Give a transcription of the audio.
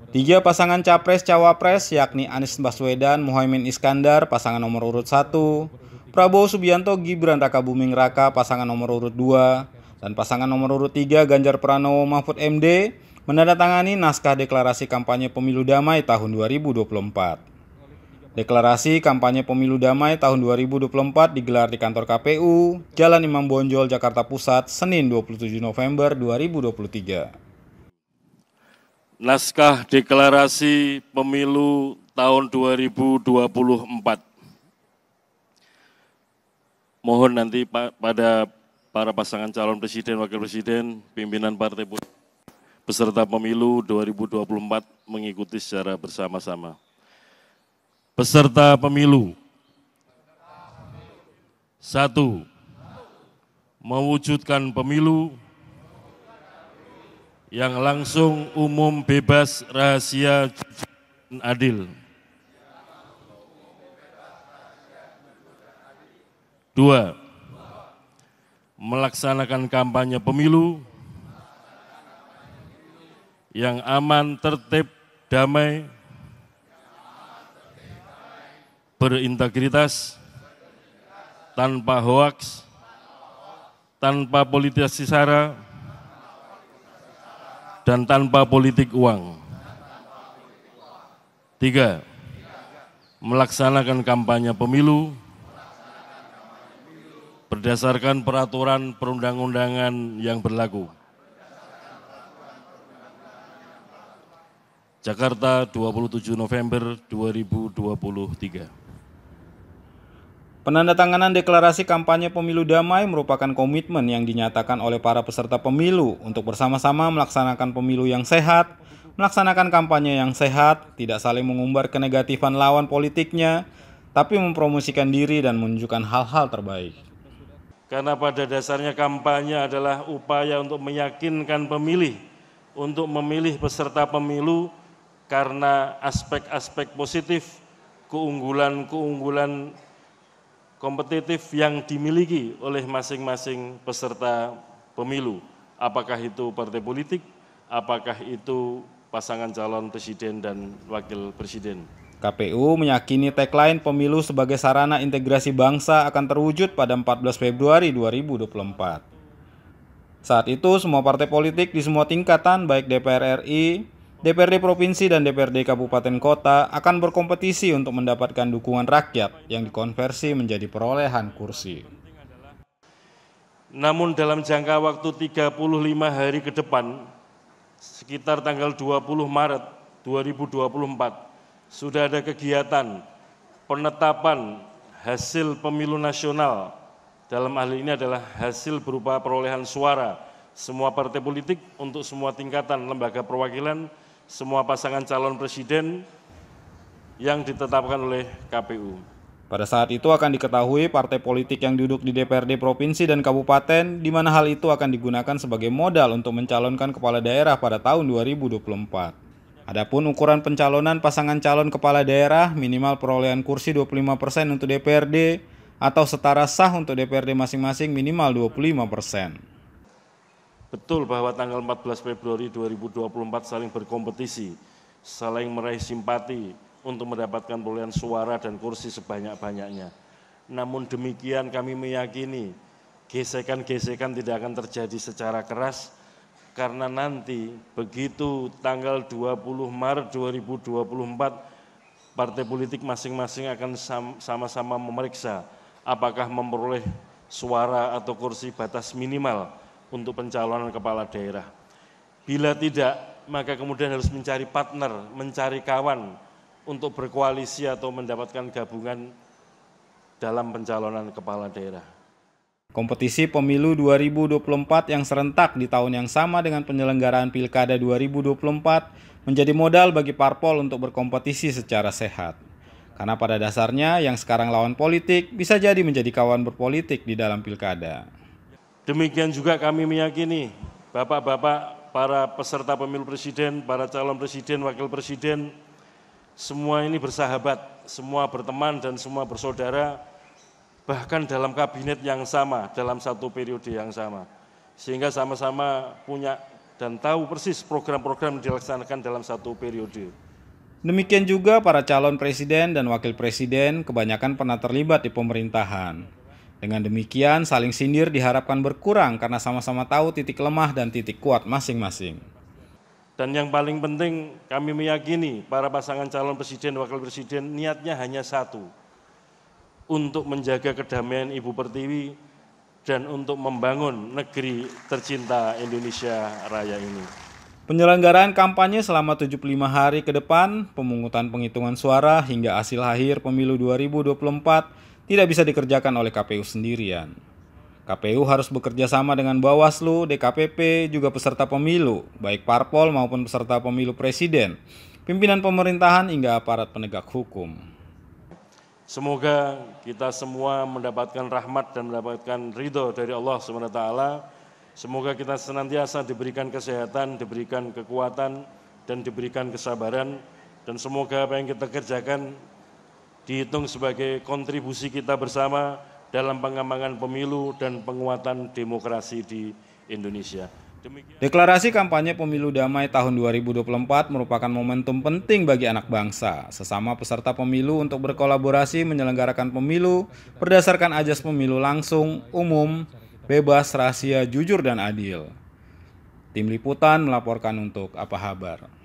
Tiga pasangan Capres-Cawapres yakni Anies Baswedan, Muhaimin Iskandar, pasangan nomor urut 1, Prabowo Subianto, Gibran Rakabuming Raka, pasangan nomor urut 2, dan pasangan nomor urut 3 Ganjar Pranowo Mahfud MD menandatangani naskah deklarasi kampanye pemilu damai tahun 2024. Deklarasi kampanye pemilu damai tahun 2024 digelar di kantor KPU, Jalan Imam Bonjol, Jakarta Pusat, Senin 27 November 2023. Naskah deklarasi pemilu tahun 2024. Mohon nanti pada para pasangan calon presiden, wakil presiden, pimpinan partai politik, peserta pemilu 2024 mengikuti secara bersama-sama. Peserta pemilu. 1. Mewujudkan pemilu yang langsung, umum, bebas, rahasia, dan adil. 2. Melaksanakan kampanye pemilu yang aman, tertib, damai, berintegritas, tanpa hoaks, tanpa politisasi sara, dan tanpa politik uang. 3. Melaksanakan kampanye pemilu berdasarkan peraturan perundang-undangan yang berlaku. Jakarta, 27 November 2023. Penandatanganan deklarasi kampanye pemilu damai merupakan komitmen yang dinyatakan oleh para peserta pemilu untuk bersama-sama melaksanakan pemilu yang sehat, melaksanakan kampanye yang sehat, tidak saling mengumbar kenegatifan lawan politiknya, tapi mempromosikan diri dan menunjukkan hal-hal terbaik. Karena pada dasarnya kampanye adalah upaya untuk meyakinkan pemilih untuk memilih peserta pemilu karena aspek-aspek positif, keunggulan-keunggulan kompetitif yang dimiliki oleh masing-masing peserta pemilu. Apakah itu partai politik, apakah itu pasangan calon presiden dan wakil presiden. KPU meyakini tagline pemilu sebagai sarana integrasi bangsa akan terwujud pada 14 Februari 2024. Saat itu, semua partai politik di semua tingkatan, baik DPR RI, DPRD Provinsi dan DPRD Kabupaten Kota akan berkompetisi untuk mendapatkan dukungan rakyat yang dikonversi menjadi perolehan kursi. Namun dalam jangka waktu 35 hari ke depan, sekitar tanggal 20 Maret 2024, sudah ada kegiatan penetapan hasil pemilu nasional. Dalam hal ini adalah hasil berupa perolehan suara semua partai politik untuk semua tingkatan lembaga perwakilan, semua pasangan calon presiden yang ditetapkan oleh KPU. Pada saat itu akan diketahui partai politik yang duduk di DPRD Provinsi dan Kabupaten, di mana hal itu akan digunakan sebagai modal untuk mencalonkan kepala daerah pada tahun 2024. Adapun ukuran pencalonan pasangan calon kepala daerah minimal perolehan kursi 25% untuk DPRD atau setara sah untuk DPRD masing-masing minimal 25%. Betul bahwa tanggal 14 Februari 2024 saling berkompetisi, saling meraih simpati untuk mendapatkan perolehan suara dan kursi sebanyak-banyaknya. Namun demikian kami meyakini gesekan-gesekan tidak akan terjadi secara keras, karena nanti begitu tanggal 20 Maret 2024, partai politik masing-masing akan sama-sama memeriksa apakah memperoleh suara atau kursi batas minimal untuk pencalonan kepala daerah. Bila tidak, maka kemudian harus mencari partner, mencari kawan untuk berkoalisi atau mendapatkan gabungan dalam pencalonan kepala daerah. Kompetisi pemilu 2024 yang serentak di tahun yang sama dengan penyelenggaraan Pilkada 2024 menjadi modal bagi parpol untuk berkompetisi secara sehat. Karena pada dasarnya yang sekarang lawan politik bisa jadi menjadi kawan berpolitik di dalam Pilkada. Demikian juga kami meyakini bapak-bapak, para peserta pemilu presiden, para calon presiden, wakil presiden, semua ini bersahabat, semua berteman dan semua bersaudara, bahkan dalam kabinet yang sama, dalam satu periode yang sama. Sehingga sama-sama punya dan tahu persis program-program yang dilaksanakan dalam satu periode. Demikian juga para calon presiden dan wakil presiden kebanyakan pernah terlibat di pemerintahan. Dengan demikian, saling sindir diharapkan berkurang karena sama-sama tahu titik lemah dan titik kuat masing-masing. Dan yang paling penting, kami meyakini para pasangan calon presiden dan wakil presiden niatnya hanya satu, untuk menjaga kedamaian Ibu Pertiwi dan untuk membangun negeri tercinta Indonesia Raya ini. Penyelenggaraan kampanye selama 75 hari ke depan, pemungutan penghitungan suara hingga hasil akhir pemilu 2024 tidak bisa dikerjakan oleh KPU sendirian. KPU harus bekerja sama dengan Bawaslu, DKPP, juga peserta pemilu, baik parpol maupun peserta pemilu presiden, pimpinan pemerintahan hingga aparat penegak hukum. Semoga kita semua mendapatkan rahmat dan mendapatkan ridho dari Allah SWT. Semoga kita senantiasa diberikan kesehatan, diberikan kekuatan, dan diberikan kesabaran. Dan semoga apa yang kita kerjakan dihitung sebagai kontribusi kita bersama dalam pengembangan pemilu dan penguatan demokrasi di Indonesia. Deklarasi kampanye pemilu damai tahun 2024 merupakan momentum penting bagi anak bangsa, sesama peserta pemilu untuk berkolaborasi menyelenggarakan pemilu berdasarkan azas pemilu langsung, umum, bebas, rahasia, jujur, dan adil. Tim Liputan melaporkan untuk Apa Kabar.